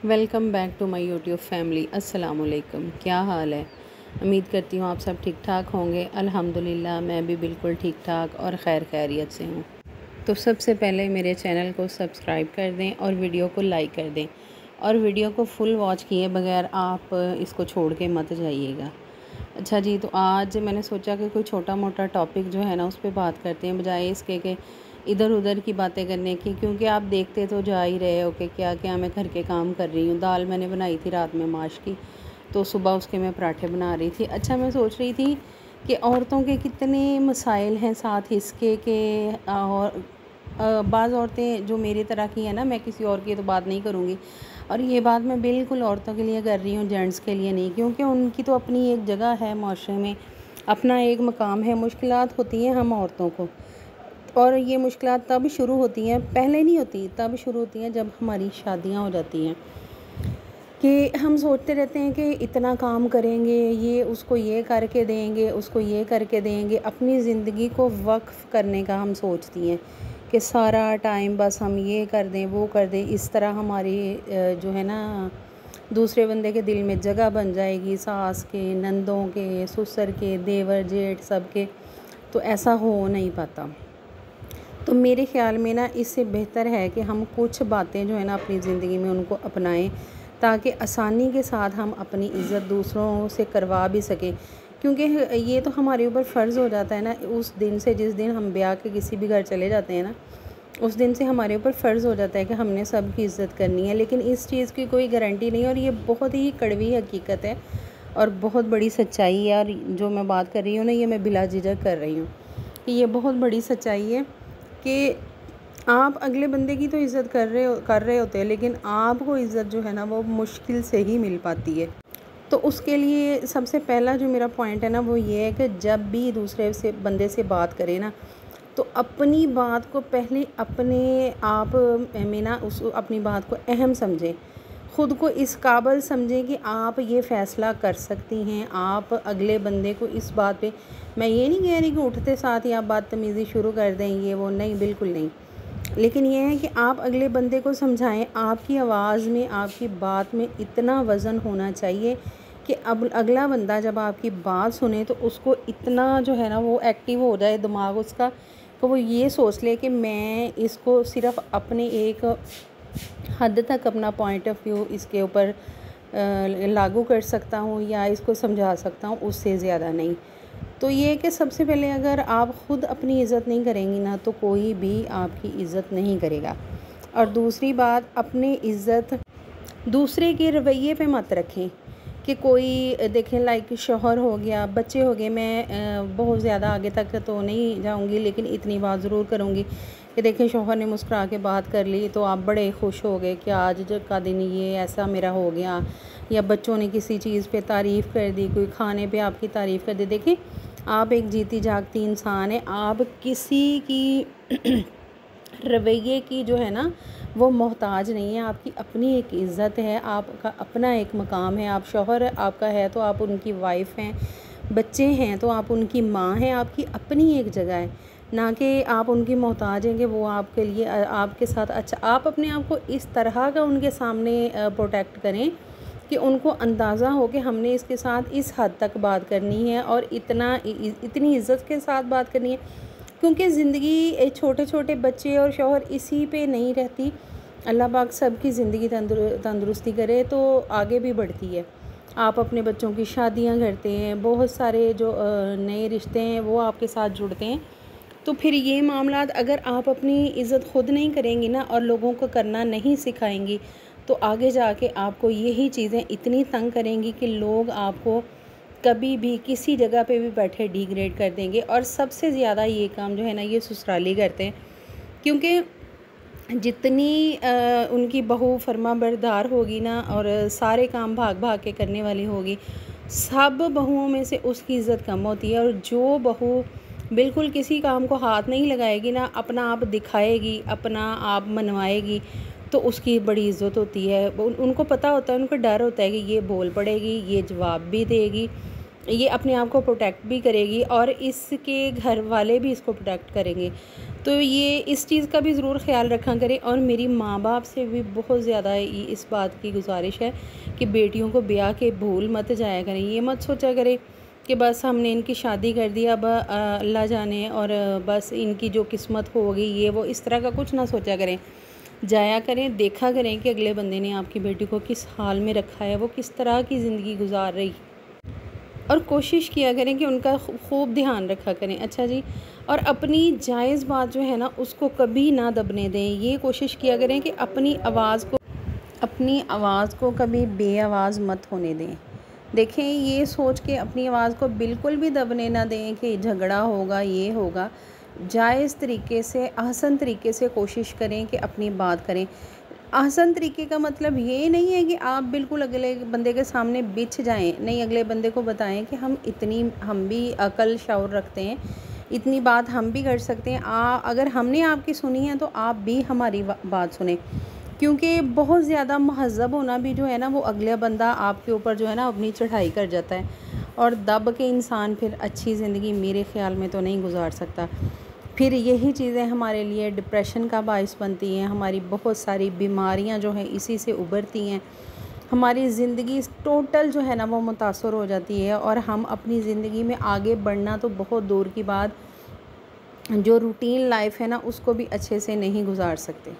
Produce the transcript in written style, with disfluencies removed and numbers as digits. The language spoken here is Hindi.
Welcome back to my YouTube family. अस्सलाम वालेकुम। क्या हाल है? उम्मीद करती हूँ आप सब ठीक ठाक होंगे। अल्हम्दुलिल्लाह मैं भी बिल्कुल ठीक ठाक और खैर खैरियत से हूँ। तो सबसे पहले मेरे चैनल को सब्सक्राइब कर दें और वीडियो को लाइक कर दें, और वीडियो को फुल वॉच किए बगैर आप इसको छोड़ के मत जाइएगा। अच्छा जी, तो आज मैंने सोचा कि कोई छोटा मोटा टॉपिक जो है ना उस पर बात करते हैं, बजाय इसके कि इधर उधर की बातें करने की, क्योंकि आप देखते तो जा ही रहे हो कि क्या क्या मैं घर के काम कर रही हूँ। दाल मैंने बनाई थी रात में माश की, तो सुबह उसके मैं पराठे बना रही थी। अच्छा, मैं सोच रही थी कि औरतों के कितने मसाइल हैं साथ इसके के, और बाज़ औरतें जो मेरी तरह की हैं ना, मैं किसी और की तो बात नहीं करूँगी, और ये बात मैं बिल्कुल औरतों के लिए कर रही हूँ, जेंट्स के लिए नहीं, क्योंकि उनकी तो अपनी एक जगह है माशरे में, अपना एक मकाम है। मुश्किलात होती हैं हम औरतों को, और ये मुश्किलात तब शुरू होती हैं, पहले नहीं होती, तब शुरू होती हैं जब हमारी शादियां हो जाती हैं, कि हम सोचते रहते हैं कि इतना काम करेंगे, ये उसको ये करके देंगे, उसको ये करके देंगे। अपनी ज़िंदगी को वक्फ़ करने का हम सोचती हैं कि सारा टाइम बस हम ये कर दें वो कर दें, इस तरह हमारी जो है ना दूसरे बंदे के दिल में जगह बन जाएगी, सास के, नंदों के, ससुर के, देवर जेठ सब के। तो ऐसा हो नहीं पाता। तो मेरे ख़्याल में ना इससे बेहतर है कि हम कुछ बातें जो है ना अपनी ज़िंदगी में उनको अपनाएं, ताकि आसानी के साथ हम अपनी इज़्ज़त दूसरों से करवा भी सकें। क्योंकि ये तो हमारे ऊपर फ़र्ज़ हो जाता है ना, उस दिन से, जिस दिन हम ब्याह के किसी भी घर चले जाते हैं ना, उस दिन से हमारे ऊपर फ़र्ज़ हो जाता है कि हमने सबकी इज़्ज़त करनी है। लेकिन इस चीज़ की कोई गारंटी नहीं, और ये बहुत ही कड़वी हकीकत है और बहुत बड़ी सच्चाई है। और जो मैं बात कर रही हूँ ना, ये मैं बिला झिझक कर रही हूँ कि ये बहुत बड़ी सच्चाई है कि आप अगले बंदे की तो इज़्ज़त कर रहे होते हैं, लेकिन आपको इज़्ज़त जो है ना वो मुश्किल से ही मिल पाती है। तो उसके लिए सबसे पहला जो मेरा पॉइंट है ना वो ये है कि जब भी दूसरे से बंदे से बात करें ना, तो अपनी बात को पहले अपने आप में ना उस अपनी बात को अहम समझें, ख़ुद को इस काबिल समझें कि आप ये फ़ैसला कर सकती हैं। आप अगले बंदे को इस बात पे, मैं ये नहीं कह रही कि उठते साथ ही आप बदतमीज़ी शुरू कर दें, ये वो नहीं, बिल्कुल नहीं। लेकिन ये है कि आप अगले बंदे को समझाएं। आपकी आवाज़ में, आपकी बात में इतना वज़न होना चाहिए कि अब अगला बंदा जब आपकी बात सुने तो उसको इतना जो है ना वो एक्टिव हो जाए दिमाग उसका, तो वो ये सोच ले कि मैं इसको सिर्फ़ अपने एक हद तक अपना पॉइंट ऑफ व्यू इसके ऊपर लागू कर सकता हूँ या इसको समझा सकता हूँ, उससे ज़्यादा नहीं। तो ये कि सबसे पहले अगर आप ख़ुद अपनी इज़्ज़त नहीं करेंगी ना, तो कोई भी आपकी इज़्ज़त नहीं करेगा। और दूसरी बात, अपनी इज़्ज़त दूसरे के रवैये पे मत रखें कि कोई देखें, लाइक शौहर हो गया, बच्चे हो गए। मैं बहुत ज़्यादा आगे तक तो नहीं जाऊंगी, लेकिन इतनी बात ज़रूर करूंगी कि देखें, शौहर ने मुस्कुरा के बात कर ली तो आप बड़े खुश हो गए कि आज का दिन ये ऐसा मेरा हो गया, या बच्चों ने किसी चीज़ पे तारीफ़ कर दी, कोई खाने पे आपकी तारीफ़ कर दी। देखें, आप एक जीती जागती इंसान है, आप किसी की रवैये की जो है ना वो मोहताज नहीं है। आपकी अपनी एक इज़्ज़त है, आपका अपना एक मकाम है। आप शौहर आपका है तो आप उनकी वाइफ हैं, बच्चे हैं तो आप उनकी माँ हैं। आपकी अपनी एक जगह है, ना कि आप उनकी मोहताज हैं कि वो आपके लिए आपके साथ अच्छा। आप अपने आप को इस तरह का उनके सामने प्रोटेक्ट करें कि उनको अंदाज़ा हो कि हमने इसके साथ इस हद तक बात करनी है और इतनी इज़्ज़त के साथ बात करनी है। क्योंकि ज़िंदगी छोटे छोटे बच्चे और शौहर इसी पे नहीं रहती। अल्लाह पाक सबकी ज़िंदगी तंदुरुस्ती करे तो आगे भी बढ़ती है। आप अपने बच्चों की शादियां करते हैं, बहुत सारे जो नए रिश्ते हैं वो आपके साथ जुड़ते हैं। तो फिर ये मामला, अगर आप अपनी इज़्ज़त ख़ुद नहीं करेंगी ना और लोगों को करना नहीं सिखाएंगी, तो आगे जाके आपको यही चीज़ें इतनी तंग करेंगी कि लोग आपको कभी भी किसी जगह पे भी बैठे डिग्रेड कर देंगे। और सबसे ज़्यादा ये काम जो है ना ये ससुराली करते हैं, क्योंकि जितनी उनकी बहू फर्मा बरदार होगी ना और सारे काम भाग भाग के करने वाली होगी, सब बहुओं में से उसकी इज़्ज़त कम होती है। और जो बहू बिल्कुल किसी काम को हाथ नहीं लगाएगी ना, अपना आप दिखाएगी, अपना आप मनवाएगी, तो उसकी बड़ी इज़्ज़त होती है। उनको पता होता है, उनको डर होता है कि ये बोल पड़ेगी, ये जवाब भी देगी, ये अपने आप को प्रोटेक्ट भी करेगी और इसके घर वाले भी इसको प्रोटेक्ट करेंगे। तो ये इस चीज़ का भी ज़रूर ख्याल रखा करें। और मेरी माँ बाप से भी बहुत ज़्यादा इस बात की गुजारिश है कि बेटियों को ब्याह के भूल मत जाया करें। ये मत सोचा करें कि बस हमने इनकी शादी कर दी, अब अल्लाह जाने और बस इनकी जो किस्मत होगी ये वो, इस तरह का कुछ ना सोचा करें। जाया करें, देखा करें कि अगले बंदे ने आपकी बेटी को किस हाल में रखा है, वो किस तरह की ज़िंदगी गुजार रही, और कोशिश किया करें कि उनका खूब ध्यान रखा करें। अच्छा जी, और अपनी जायज़ बात जो है ना उसको कभी ना दबने दें। ये कोशिश किया करें कि अपनी आवाज़ को कभी बेआवाज़ मत होने दें। देखें, ये सोच के अपनी आवाज़ को बिल्कुल भी दबने ना दें कि झगड़ा होगा, ये होगा। जायज़ तरीके से, आसान तरीके से कोशिश करें कि अपनी बात करें। आसान तरीके का मतलब ये नहीं है कि आप बिल्कुल अगले बंदे के सामने बिछ जाएं। नहीं, अगले बंदे को बताएं कि हम भी अकल शऊर रखते हैं, इतनी बात हम भी कर सकते हैं। अगर हमने आपकी सुनी है तो आप भी हमारी बात सुने। क्योंकि बहुत ज़्यादा महज़ब होना भी जो है ना, वो अगला बंदा आपके ऊपर जो है ना अपनी चढ़ाई कर जाता है, और दब के इंसान फिर अच्छी ज़िंदगी मेरे ख़्याल में तो नहीं गुजार सकता। फिर यही चीज़ें हमारे लिए डिप्रेशन का बाइस बनती हैं। हमारी बहुत सारी बीमारियां जो हैं इसी से उभरती हैं। हमारी ज़िंदगी टोटल जो है ना वो मुतासर हो जाती है, और हम अपनी ज़िंदगी में आगे बढ़ना तो बहुत दूर की बात, जो रूटीन लाइफ है ना उसको भी अच्छे से नहीं गुजार सकते।